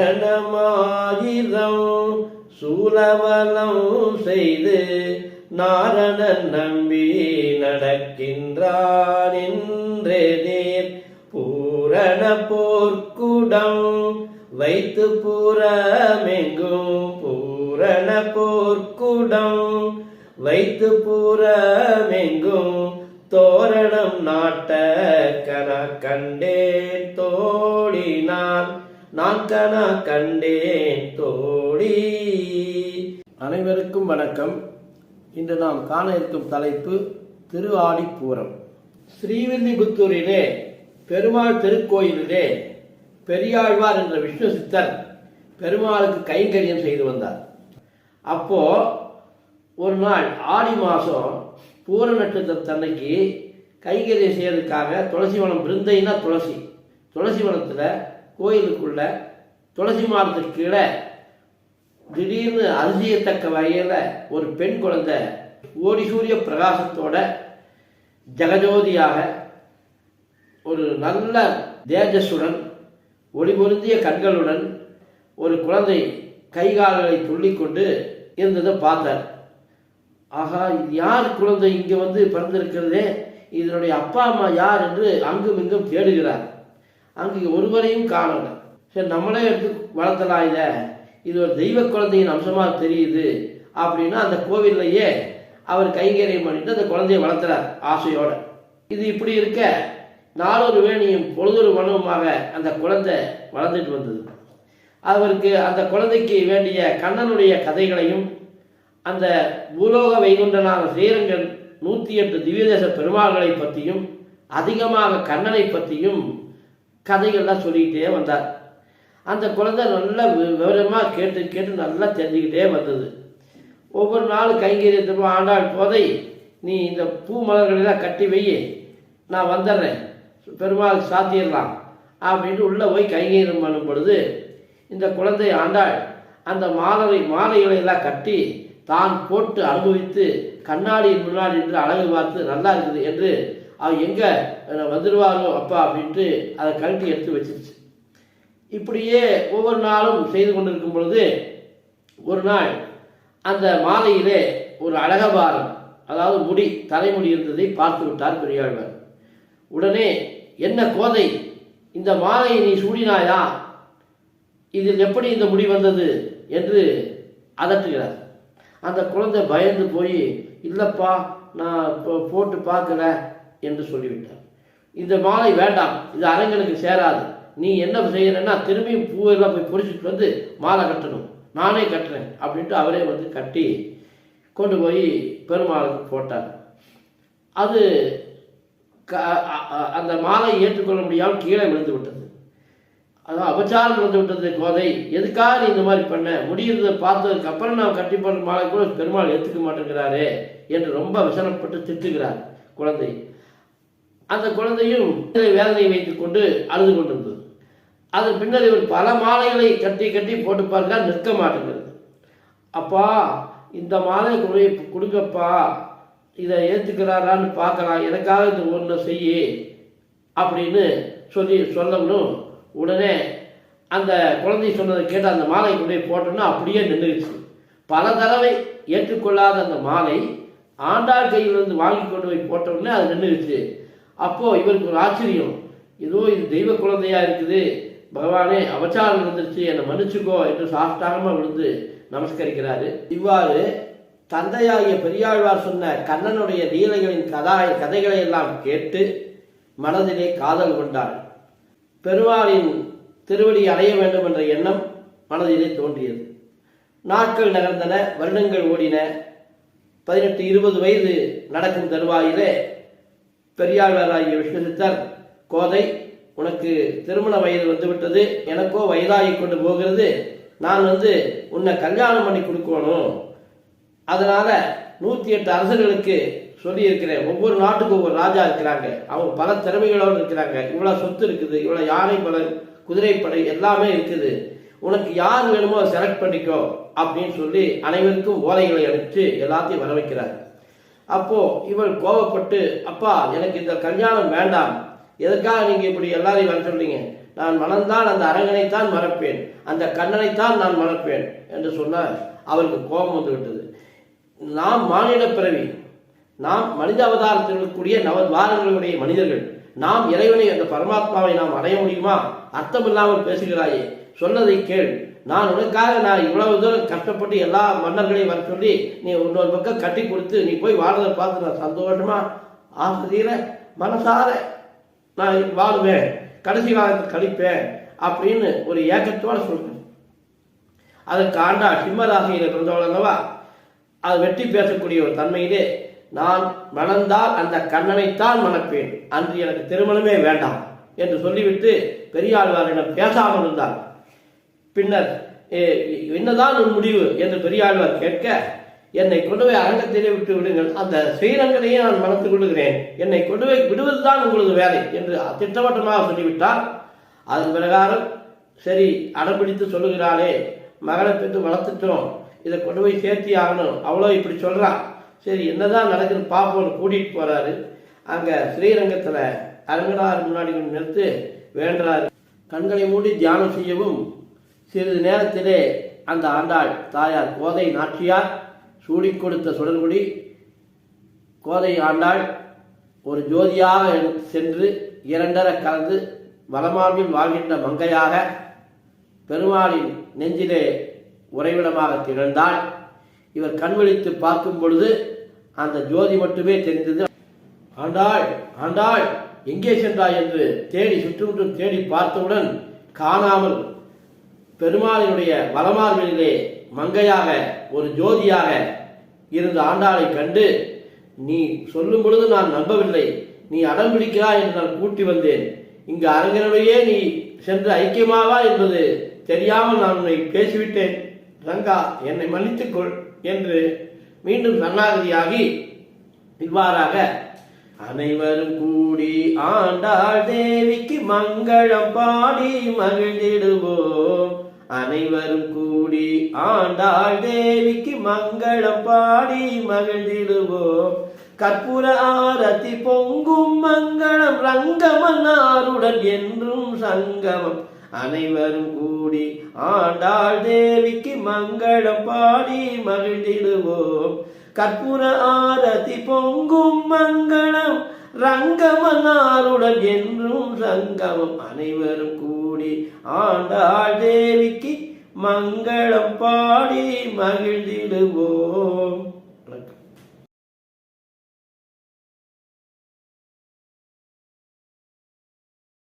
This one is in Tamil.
தோரணமாயிரம் சூலவலம் செய்து நாரணன் நம்பி நடக்கின்றான் என்றே நேர் பூரண போர்க்குடம் வைத்து பூரமெங்கும் பூரண போர்க்குடம் வைத்து பூரமெங்கும் தோரணம் நாட்ட கன கண்டேன் தோழி நான் கன கண்டேன் தோழி. அனைவருக்கும் வணக்கம். இன்று நாம் காண இருக்கும் தலைப்பு திருஆடிப்பூரம். ஸ்ரீவில்லிபுத்தூரிலே பெருமாள் திருக்கோயிலிலே பெரியாழ்வார் என்ற விஷ்ணு சித்தர் பெருமாளுக்கு கைங்கரியம் செய்து வந்தார். அப்போ ஒரு நாள் ஆடி மாதம் பூர நட்சத்திரத்தன்னைக்கு கைங்கரியம் செய்யறதுக்காக துளசிவனம், பிருந்தைனா துளசிவனத்தில் கோயிலுக்குள்ள துளசி மரத்துக்கு கீழே திடீர்னு அதிசயத்தக்க வகையில் ஒரு பெண் குழந்தை ஓடி சூரிய பிரகாசத்தோட ஜெகஜோதியாக ஒரு நல்ல தேஜஸுடன் ஒளி பொருந்திய கண்களுடன் ஒரு குழந்தை கைகால்களை துள்ளிக்கொண்டு இருந்ததை பார்த்தார். ஆகா, இது யார் குழந்தை இங்கே வந்து பிறந்திருக்கிறதே, இதனுடைய அப்பா அம்மா யார் என்று அங்கும் இங்கும் தேடுகிறார். அங்கு ஒருவரையும் காணல. சரி, நம்மளே எடுத்து வளர்த்தலாம், இது ஒரு தெய்வ குழந்தையின் அம்சமாக தெரியுது அப்படின்னா அந்த கோவில்லையே அவர் கைங்கரியம் பண்ணிட்டு அந்த குழந்தையை வளர்த்துறார் ஆசையோட. இது இப்படி இருக்க நாளொரு வேணியும் பொழுதொரு வனவுமாக அந்த குழந்தை வளர்ந்துட்டு வந்தது. அவருக்கு அந்த குழந்தைக்கு வேண்டிய கண்ணனுடைய கதைகளையும் அந்த பூலோக வைகுண்டனான ஸ்ரீரங்கன் 108 திவ்யதேச பெருமாள்களை பற்றியும் அதிகமாக கண்ணனை பற்றியும் கதைகள்லாம் சொல்லிக்கிட்டே வந்தார். அந்த குழந்தை நல்லா விவரமாக கேட்டு கேட்டு நல்லா தெரிஞ்சுக்கிட்டே வந்தது. ஒவ்வொரு நாள் கைங்கரியத்திற்கு ஆண்டாள் போதை, நீ இந்த பூ மலர்களெல்லாம் கட்டி வை, நான் வந்துடுறேன், பெருமாள் சாத்திடலாம் அப்படின்ட்டு உள்ளே போய் கைங்கரியம் பண்ணும் பொழுது இந்த குழந்தை ஆண்டாள் அந்த மாலைகளை எல்லாம் கட்டி தான் போட்டு அனுபவித்து கண்ணாடியின் முன்னாடி என்று அழகு பார்த்து நல்லா இருக்குது என்று அவன் எங்கே வந்துடுவாரோ அப்பா அப்படின்ட்டு அதை கழட்டி எடுத்து வச்சிருச்சு. இப்படியே ஒவ்வொரு நாளும் செய்து கொண்டிருக்கும் பொழுது ஒரு நாள் அந்த மாலையிலே ஒரு அழகபாரம், அதாவது முடி, தலைமுடி இருந்ததை பார்த்து விட்டார் பெரியாழ்வார். உடனே, என்ன கோதை, இந்த மாலையை நீ சூடினாயா, இதில் எப்படி இந்த முடி வந்தது என்று அதட்டுகிறார். அந்த குழந்தை பயந்து போய், இல்லைப்பா நான் போட்டு பார்க்கல என்று சொல்லிவிட்டார். இந்த மாலை வேண்டாம், இது அரங்கனுக்கு சேராது, நீ என்ன செய்யறன்னா திரும்பியும் பூவெல்லாம் போய் பொறிச்சிட்டு வந்து மாலை கட்டணும், நானே கட்டுறேன் அப்படின்ட்டு அவரே வந்து கட்டி கொண்டு போய் பெருமாளுக்கு போட்டார். அது அந்த மாலை ஏற்றுக்கொள்ள முடியாமல் கீழே விழுந்து விட்டது. அதான் அபச்சாரம் விழுந்து விட்டது. கோதை, எதுக்காக நீ இந்த மாதிரி பண்ண, முடிகிறத பார்த்ததுக்கு அப்புறம் நான் கட்டி போடுற மாலை கூட பெருமாள் ஏற்றுக்க மாட்டேங்கிறாரே என்று ரொம்ப விசனப்பட்டு திட்டுகிறார் குழந்தை. அந்த குழந்தையும் வேதனை வைத்துக் கொண்டு அழுது கொண்டிருந்தது. அதன் பின்னர் இவர் பல மாலைகளை கட்டி கட்டி போட்டு பார்க்க நிற்க மாட்டேங்கிறது. அப்பா, இந்த மாலை கொடுங்கப்பா, இதை ஏற்றுக்கிறாரான்னு பார்க்கலாம், எனக்காக இது ஒன்று செய்ய அப்படின்னு சொல்லணும். உடனே அந்த குழந்தை சொன்னதை கேட்டு அந்த மாலை கொண்டு போய் போட்டோன்னா அப்படியே நின்றுச்சு. பல தடவை ஏற்றுக்கொள்ளாத அந்த மாலை ஆண்டாள் கையிலிருந்து வாங்கி கொண்டு போய் போட்டோடனே அது நின்றுச்சு. அப்போது இவருக்கு ஒரு ஆச்சரியம், ஏதோ இது தெய்வ குழந்தையா இருக்குது, பகவானே அபச்சாரம் இருந்துருச்சு, என்னை மன்னிச்சுக்கோ என்று சாஷ்டாகமாக விழுந்து நமஸ்கரிக்கிறாரு. இவ்வாறு தந்தையாகிய பெரியாழ்வார் சொன்ன கண்ணனுடைய லீலைகளின் கதைகளை எல்லாம் கேட்டு மனதிலே காதல் கொண்டாள். பெருமாளின் திருவடி அடைய வேண்டும் என்ற எண்ணம் மனதிலே தோன்றியது. நாட்கள் நகர்ந்தன, வருடங்கள் ஓடின. 18-20 வயது நடக்கும் தருவாயிலே பெரியாழ்வாராகிய விஷ்ணு சித்தர், கோதை, உனக்கு திருமண வயது வந்துவிட்டது, எனக்கோ வயதாகி கொண்டு போகிறது, நான் உன்னை கல்யாணம் பண்ணி கொடுக்கணும், அதனால 108 அரசர்களுக்கு சொல்லி இருக்கிறேன். ஒவ்வொரு நாட்டுக்கும் ஒவ்வொரு ராஜா இருக்கிறாங்க, அவங்க பல திறமைகளோடு இருக்கிறாங்க, இவ்வளோ சொத்து இருக்குது, இவ்வளோ யானை பல குதிரைப்படை எல்லாமே இருக்குது, உனக்கு யார் வேணுமோ அதை செலக்ட் பண்ணிக்கோ அப்படின்னு சொல்லி அனைவருக்கும் ஓலைகளை அனுப்பிச்சு எல்லாத்தையும் வர வைக்கிறார். அப்போ இவள் கோபப்பட்டு, அப்பா எனக்கு இந்த கல்யாணம் வேண்டாம், எதற்காக நீங்க இப்படி எல்லாரையும் வர சொல்றீங்க, நான் மணந்தால் அந்த அரங்கனைத்தான் மறப்பேன், அந்த கண்ணனைத்தான் நான் மறப்பேன் என்று சொன்னார். அவருக்கு கோபம் வந்து விட்டது. நாம் மானிட பிறவி, நாம் மனித அவதாரத்தில் இருக்கக்கூடிய நவத்வாரங்களுடைய மனிதர்கள், நாம் இறைவனை அந்த பரமாத்மாவை நாம் அடைய முடியுமா? அர்த்தமில்லாமல் பேசுகிறாயே, சொன்னதை கேள். நான் உனக்காக நான் இவ்வளவு தூரம் கஷ்டப்பட்டு எல்லா மன்னர்களையும் வர சொல்லி நீ இன்னொரு பக்கம் கட்டி கொடுத்து நீ போய் வாழ்றதை பார்த்து நான் சந்தோஷமா ஆசிரியர மனசார நான் வாழுவேன், கடைசி காலத்தை கழிப்பேன் அப்படின்னு ஒரு ஏக்கத்தோட சொல்றேன். அதற்கு ஆண்டாள் சிம்மராசியில பிறந்தவள் அல்லவா, அது வெட்டி பேசக்கூடிய ஒரு தன்மையிலே நான் மணந்தால் அந்த கண்ணனைத்தான் மணப்பேன், அன்று எனக்கு திருமணமே வேண்டாம் என்று சொல்லிவிட்டு பெரியாழ்வாரிடம் பேசாமல் இருந்தார். பின்னர் என்னதான் உன் முடிவு என்று பெரியாழ்வார் கேட்க, என்னை கொண்டு போய் அரங்கத்திலே விட்டு விடுங்கள், அந்த ஸ்ரீரங்கனையே நான் மணத்துக் கொள்ளுகிறேன், என்னை கொண்டு போய் விடுவதுதான் உங்களது வேலை என்று திட்டவட்டமாக சொல்லிவிட்டார். அதன் பிரகாரம் சரி அடம்பிடித்து சொல்லுகிறாளே, மகளை பெற்று வளர்த்துட்டோம், இதை கொண்டு போய் சேர்த்தி ஆகணும், அவ்வளோ இப்படி சொல்றான், சரி என்னதான் நடக்குது பாப்போன்னு கூட்டிட்டு போறாரு. அங்க ஸ்ரீரங்கத்துல அரங்கனார் முன்னாடி நிறுத்து வேண்டாரு. கண்களை மூடி தியானம் செய்யவும் சிறிது நேரத்திலே அந்த ஆண்டாள் தாயார் கோதை நாச்சியார் சூடி கொடுத்த சுடர்குடி கோதை ஆண்டாள் ஒரு ஜோதியாக சென்று இரண்டர கலந்து வளமார்பில் வாழ்கின்ற மங்கையாக பெருமாளின் நெஞ்சிலே உறைவிடமாக திகழ்ந்தாள். இவர் கண் விழித்து பார்க்கும் பொழுது அந்த ஜோதி மட்டுமே தெரிந்தது. ஆண்டாள் ஆண்டாள் எங்கே சென்றாய் என்று தேடி சுற்றுமுற்றும் தேடி பார்த்தவுடன் காணாமல் பெருமாளினுடைய வலமார்களிலே மங்கையாக ஒரு ஜோதியாக இருந்த ஆண்டாளை கண்டு, நீ சொல்லும் பொழுது நான் நம்பவில்லை, நீ அடம் பிடிக்கிறாய் என்று நான் கூட்டி வந்தேன், இங்கு அரங்கனுடைய நீ சென்று ஐக்கியமாவா என்பது தெரியாமல் நான் உன்னை பேசிவிட்டேன், ரங்கா என்னை மன்னித்துக்கொள் என்று மீண்டும் சரணாகதியாகி இவ்வாறாக அனைவரும் கூடி ஆண்டாள் தேவிக்கு மங்களம் பாடி மகிழ்ந்திடுவோம், அனைவரும் கூடி ஆண்டாள் தேவிக்கு மங்களம் பாடி மகிழ்ந்திடுவோம், கற்பூர ஆரத்தி பொங்கும் மங்களம் ரங்கமன்னாருடன் என்றும் சங்கமம், அனைவரும் கூடி ஆண்டாள் தேவிக்கு மங்களம் பாடி மகிழ்ந்திடுவோம், கற்பூர ஆரத்தி பொங்கும் மங்களம் ரங்கமன்னாருடன் என்றும் சங்கமம், அனைவரும் கூடி ஆண்டாள் தேவிக்கு மங்களம் பாடி மகிழ்ந்திடுவோம்.